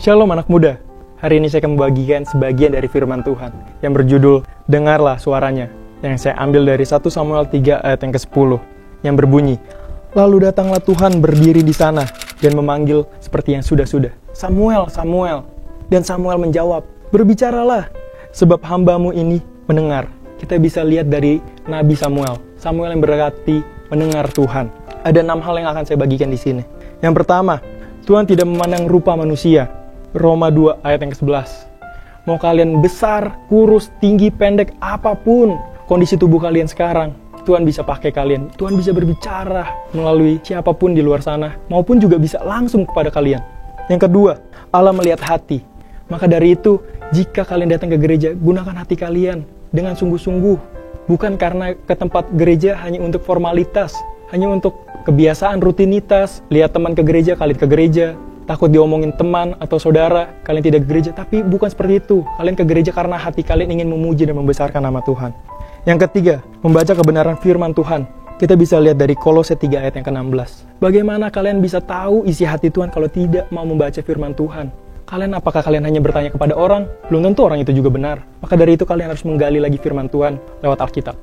Shalom anak muda. Hari ini saya akan membagikan sebagian dari firman Tuhan yang berjudul Dengarlah Suaranya, yang saya ambil dari 1 Samuel 3 ayat yang ke-10 yang berbunyi, lalu datanglah Tuhan berdiri di sana dan memanggil seperti yang sudah-sudah, Samuel, Samuel. Dan Samuel menjawab, berbicaralah, sebab hambamu ini mendengar. Kita bisa lihat dari Nabi Samuel yang berarti mendengar Tuhan. Ada 6 hal yang akan saya bagikan di sini. Yang pertama, Tuhan tidak memandang rupa manusia. Roma 2 ayat yang ke-11. Mau kalian besar, kurus, tinggi, pendek, apapun kondisi tubuh kalian sekarang, Tuhan bisa pakai kalian. Tuhan bisa berbicara melalui siapapun di luar sana, maupun juga bisa langsung kepada kalian. Yang kedua, Allah melihat hati. Maka dari itu, jika kalian datang ke gereja, gunakan hati kalian dengan sungguh-sungguh. Bukan karena ke tempat gereja hanya untuk formalitas, hanya untuk kebiasaan, rutinitas. Lihat teman ke gereja, kalian ke gereja. Takut diomongin teman atau saudara, kalian tidak ke gereja. Tapi bukan seperti itu. Kalian ke gereja karena hati kalian ingin memuji dan membesarkan nama Tuhan. Yang ketiga, membaca kebenaran firman Tuhan. Kita bisa lihat dari Kolose 3 ayat yang ke-16. Bagaimana kalian bisa tahu isi hati Tuhan kalau tidak mau membaca firman Tuhan? Apakah kalian hanya bertanya kepada orang? Belum tentu orang itu juga benar. Maka dari itu kalian harus menggali lagi firman Tuhan lewat Alkitab.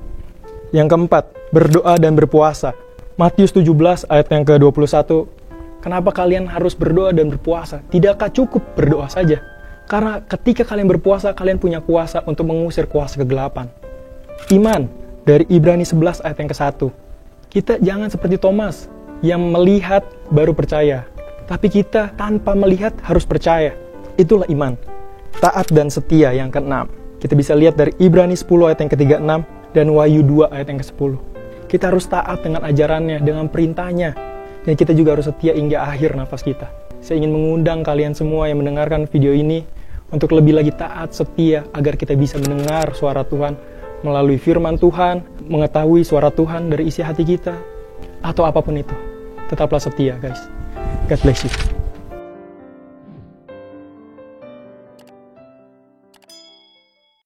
Yang keempat, berdoa dan berpuasa. Matius 17 ayat yang ke-21. Kenapa kalian harus berdoa dan berpuasa? Tidakkah cukup berdoa saja? Karena ketika kalian berpuasa, kalian punya kuasa untuk mengusir kuasa kegelapan. Iman, dari Ibrani 11 ayat yang ke-1. Kita jangan seperti Thomas, yang melihat baru percaya. Tapi kita tanpa melihat harus percaya. Itulah iman. Taat dan setia yang ke-6. Kita bisa lihat dari Ibrani 10 ayat yang ke-36 dan Wahyu 2 ayat yang ke-10. Kita harus taat dengan ajarannya, dengan perintahnya. Dan kita juga harus setia hingga akhir nafas kita. Saya ingin mengundang kalian semua yang mendengarkan video ini untuk lebih lagi taat, setia, agar kita bisa mendengar suara Tuhan melalui firman Tuhan, mengetahui suara Tuhan dari isi hati kita, atau apapun itu. Tetaplah setia, guys. God bless you.